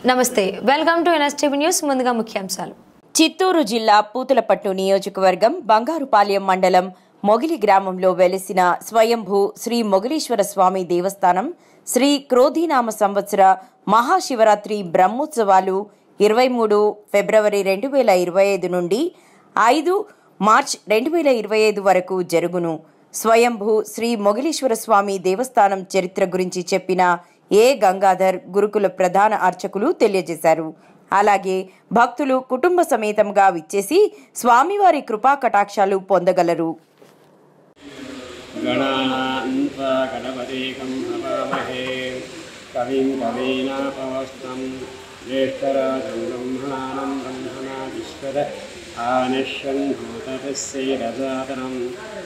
నమస్తే, welcome to NSTV news. ముందుగా ముఖ్యాంశాలు. చిత్తూరు జిల్లా పూతలపట్టు నియోజకవర్గం బంగారుపాలెం మండలం మొగిలి గ్రామంలో వెలిసిన స్వయంభూ శ్రీ మొగిలీశ్వర స్వామి దేవస్థానం శ్రీ క్రోధీనామ సంవత్సర మహాశివరాత్రి బ్రహ్మోత్సవాలు 23 ఫిబ్రవరి 2025 నుండి 5 మార్చ్ 2025 వరకు జరుగును. స్వయంభూ శ్రీ మొగిలీశ్వర స్వామి దేవస్థానం చరిత్ర గురించి చెప్పిన ఏ గంగాధర్ గురుకుల ప్రధాన అర్చకులు తెలియజేశారు. అలాగే భక్తులు కుటుంబ సమేతంగా విచ్చేసి స్వామివారి కృపా కటాక్షాలు పొందగలరు.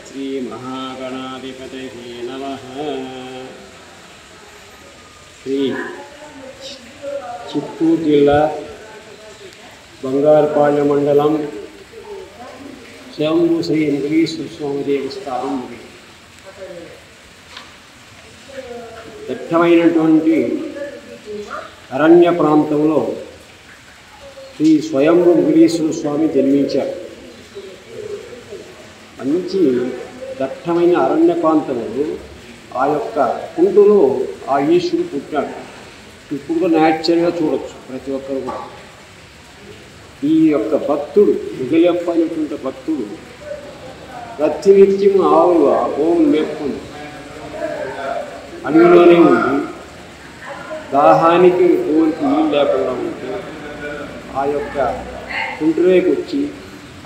శ్రీ మహాగణాధిపతయే నమః. శ్రీ చిత్తూరు జిల్లా బంగారుపాలెం మండలం స్వయంభూ శ్రీ మొగిలీశ్వర స్వామి దేవస్థానం దట్టమైనటువంటి అరణ్య ప్రాంతంలో శ్రీ స్వయంభూ మొగిలీశ్వర స్వామి జన్మించారు. మంచి దట్టమైన అరణ్య ప్రాంతంలో ఆ యొక్క కుంటులో ఆ ఈశ్వరుడు పుట్టాడు. ఇప్పుడు న్యాచురల్గా చూడవచ్చు ప్రతి ఒక్కరు కూడా. ఈ యొక్క భక్తుడు మొగిలప్ప అనేటువంటి భక్తుడు ప్రతినిత్యం ఆవులు ఆ గోవులు మేపుకుంది అడవిలోనే ఉంది. దాహానికి గోవులకి నీళ్ళు లేకుండా ఉంటే ఆ యొక్క కుంటులోకి వచ్చి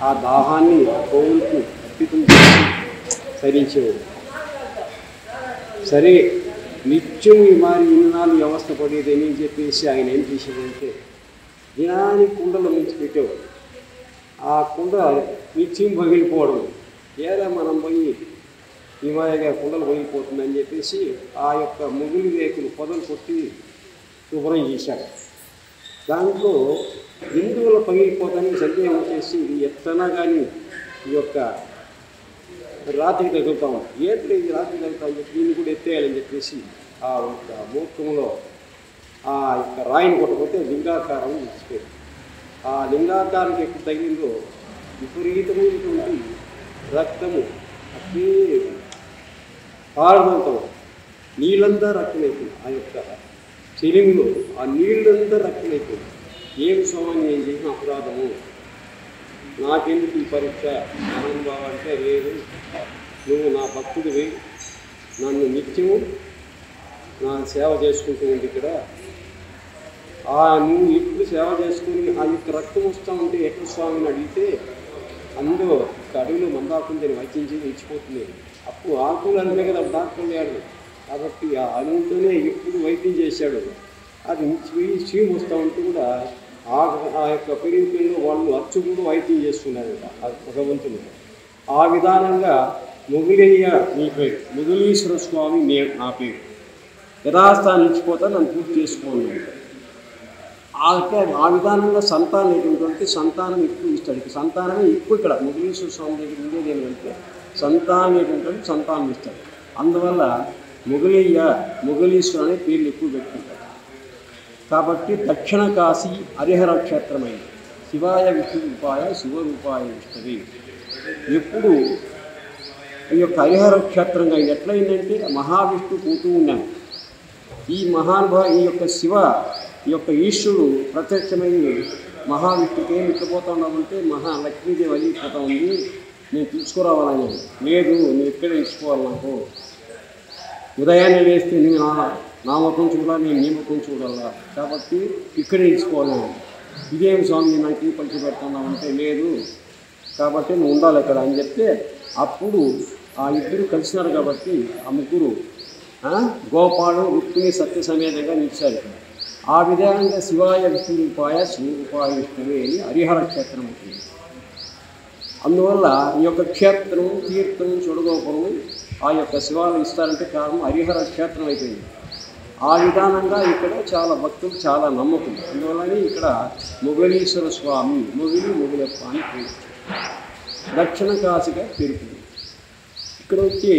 ఆ దాహాన్ని ఆ గోవులకు అర్పితం చేసి సరించేవాడు. సరే, నిత్యం మరి ఇన్నాళ్ళు వ్యవస్థ పడేదని చెప్పేసి ఆయన ఏం చేసేదంటే దినానికి కుండలో మించి పెట్టేవాడు. ఆ కుండ నిత్యం పగిలిపోవడం, ఏదో మనం పోయి హిమాయగా కుండలు పగిలిపోతుందని చెప్పేసి ఆ యొక్క మొగిలి రేకులు పొదలు కొట్టి శుభ్రం చేశాడు. దాంట్లో ఎందువల్ల పగిలిపోతానికి సందేహం చేసి ఇది ఎత్తనా కానీ ఈ యొక్క రాత్రికి తగులుతా ఉంటాం, ఏంటి ఇది రాత్రి తగులుతామని చెప్పి దీన్ని కూడా ఎత్తేయాలని చెప్పేసి ఆ యొక్క మూర్ఖంలో ఆ యొక్క రాయిని కొట్టకపోతే లింగాకారం ఇచ్చిపోయింది. ఆ లింగాకారం ఎప్పుడు తగిలిందో విపరీతమైనటువంటి రక్తము అదే పారదంతం నీళ్ళంతా రక్తమైపోయింది. ఆ యొక్క శరీరంలో ఆ నీళ్ళంతా రక్తమైపోయింది. ఏమి స్వామి నేను చేసిన అపరాధము, నాకెందుకు ఈ పరీక్ష మహానుభావ అంటే లేదు, నువ్వు నా భక్తుడివి, నన్ను నిత్యము నా సేవ చేసుకుంటూ ఉంది ఇక్కడ. నువ్వు ఎప్పుడు సేవ చేసుకుని ఆ యొక్క రక్తం వస్తూ ఉంటే ఎక్కడ స్వామిని అడిగితే అందులో అడవిలో మందాకుందని వైద్యం చేసి ఇచ్చిపోతుంది. అప్పుడు ఆకులు అంటే కదా డాక్టర్ లేడు కాబట్టి ఆ అనువుతోనే ఎప్పుడు వైద్యం చేశాడు. అది చీము వస్తూ ఉంటే కూడా ఆ యొక్క పెరిగిలో వాళ్ళు అర్చకుడు వైద్యం చేస్తున్నారు భగవంతుడు. ఆ విధానంగా మొగిలయ్య నీ పేరు, మొగిలీశ్వర స్వామి నా పేరు, యథాస్థానం ఇచ్చిపోతా నన్ను పూర్తి చేసుకోండి. ఆ విధానంగా సంతానం ఏంటంటే సంతానం ఎక్కువ ఇస్తాడు. సంతానమే ఎక్కువ ఇక్కడ మొగిలీశ్వర స్వామి దగ్గర ఉండేది ఏంటంటే సంతానం ఏంటంటే సంతానం ఇస్తాడు. అందువల్ల మొగిలయ్య మొగిలీశ్వర అనే పేర్లు ఎక్కువ పెట్టుకుంటారు. కాబట్టి దక్షిణ కాశీ హరిహర క్షేత్రమైంది. శివాయ విష్ణు రూపాయ శివరూపాయ విష్ణువి. ఎప్పుడు ఈ యొక్క హరిహర క్షేత్రంగా ఎట్లయిందంటే మహావిష్ణు పోతూ ఉన్నాను. ఈ మహానుభావ ఈ యొక్క శివ ఈ యొక్క ఈశ్వరుడు ప్రత్యక్షమైన మహావిష్ణుకి ఏమి ఇట్లపోతా ఉన్నామంటే మహాలక్ష్మీదేవి అలిగిపోతా ఉంది, నేను తీసుకురావాలని. లేదు, నేను ఇక్కడే ఇచ్చుకోవాలి, నాకు ఉదయాన్నే వేస్తే నేను నా ముఖం చూడాలి, నేను నీ ముఖం చూడాలా, కాబట్టి ఇక్కడే ఇచ్చుకోవాలి. ఇదేం స్వామి నాకు పంచి పెడుతున్నామంటే లేదు, కాబట్టి నువ్వు ఉండాలి ఇక్కడ అని చెప్తే అప్పుడు ఆ ఇద్దరు కలిసినారు. కాబట్టి ఆ ముగ్గురు గోపాలు రుక్మిణి సత్య సమేతంగా నిలిచారు. ఆ విధంగా శివాయ విష్ణు రూపాయ శివరూపాయ విష్ణువే అని హరిహర క్షేత్రం అవుతుంది. అందువల్ల ఈ యొక్క క్షేత్రం తీర్థం చూడగోపురం ఆ యొక్క శివాలయం ఇస్తారంటే కారణం హరిహర క్షేత్రం అయిపోయింది. ఆ విధానంగా ఇక్కడ చాలా భక్తులు చాలా నమ్మకం. అందువల్లనే ఇక్కడ మొగిలీశ్వర స్వామి మొగిలప్ప అని పేరు, దక్షిణ కాశీగా పేరుకుంది. ఇక్కడ వచ్చి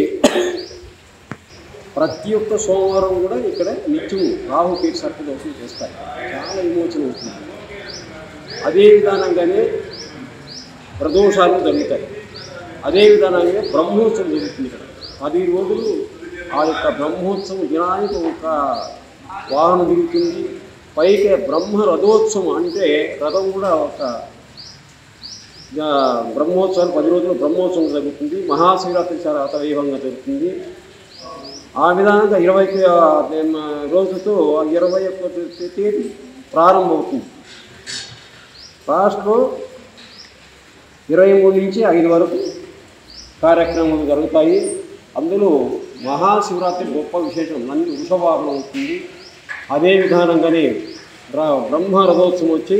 ప్రతి ఒక్క సోమవారం కూడా ఇక్కడ నిత్యం రాహుకేతు సర్పదోషం చేస్తారు. చాలా విమోచన అవుతుంది. అదే విధానంగానే ప్రదోషాలు జరుగుతాయి. అదే విధానంగా బ్రహ్మోత్సవం జరుగుతుంది. ఇక్కడ 10 రోజులు ఆ యొక్క బ్రహ్మోత్సవం దినానికి ఒక వాహనం జరుగుతుంది. పైకి బ్రహ్మ రథోత్సవం అంటే రథం కూడా ఒక బ్రహ్మోత్సవాలు 10 రోజులు బ్రహ్మోత్సవం జరుగుతుంది. మహాశివరాత్రి చాలా అతవైభవంగా జరుగుతుంది. ఆ విధానంగా 20 రోజులతో 21వ తేదీ ప్రారంభమవుతుంది. లాస్ట్లో 23 నుంచి 5 వరకు కార్యక్రమాలు జరుగుతాయి. అందులో మహాశివరాత్రి గొప్ప విశేషం నంది వృషభవాహనం అవుతుంది. అదే విధానంగానే బ్రహ్మ రథోత్సవం వచ్చి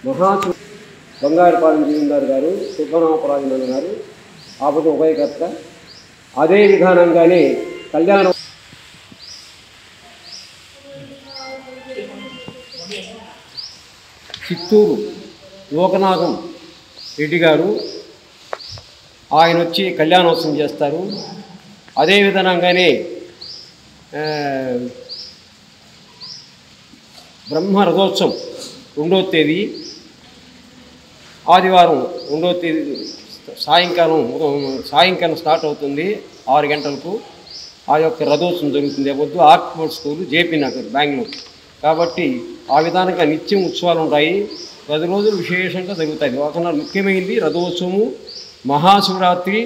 మహాశివ బంగారుపాలెం జమీందారు గారు, సుబ్బరామపరాజు గారు ఆపద ఉభయకర్త. అదే విధానంగానే కళ్యాణం చిత్తూరు లోకనాథం రెడ్డి గారు ఆయన వచ్చి కళ్యాణోత్సవం చేస్తారు. అదే విధంగానే బ్రహ్మ రథోత్సవం 2వ తేదీ ఆదివారం 2వ తేదీ సాయంకాలం స్టార్ట్ అవుతుంది 6 గంటలకు. ఆ యొక్క రథోత్సవం జరుగుతుంది. వద్దు ఆర్ట్ఫోర్డ్ స్కూల్, జేపీ నగర్, బెంగళూరు. కాబట్టి ఆ విధానంగా నిత్యం ఉత్సవాలు ఉంటాయి. 10 రోజులు విశేషంగా జరుగుతాయి. ఒక ముఖ్యమైనది రథోత్సవము, మహాశివరాత్రి,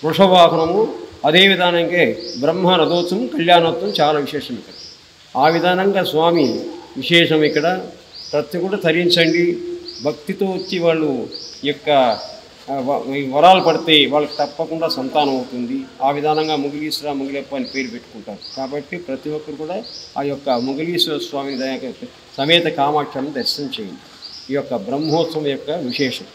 వృషభవాహనము, అదే విధానంగా బ్రహ్మ రథోత్సవం, కళ్యాణోత్సవం చాలా విశేషం ఇక్కడ. ఆ విధానంగా స్వామి విశేషం ఇక్కడ. ప్రతి కూడా తరించండి. భక్తితో వచ్చి వాళ్ళు యొక్క వరాలు పడితే వాళ్ళకి తప్పకుండా సంతానం అవుతుంది. ఆ విధానంగా ముగిలీశ్వర ముగిలప్ప అని పేరు పెట్టుకుంటారు. కాబట్టి ప్రతి ఒక్కరు కూడా ఆ యొక్క ముగిలీశ్వర స్వామి సమేత కామాక్షిని దర్శనం చేయండి. ఈ యొక్క బ్రహ్మోత్సవం యొక్క విశేషం.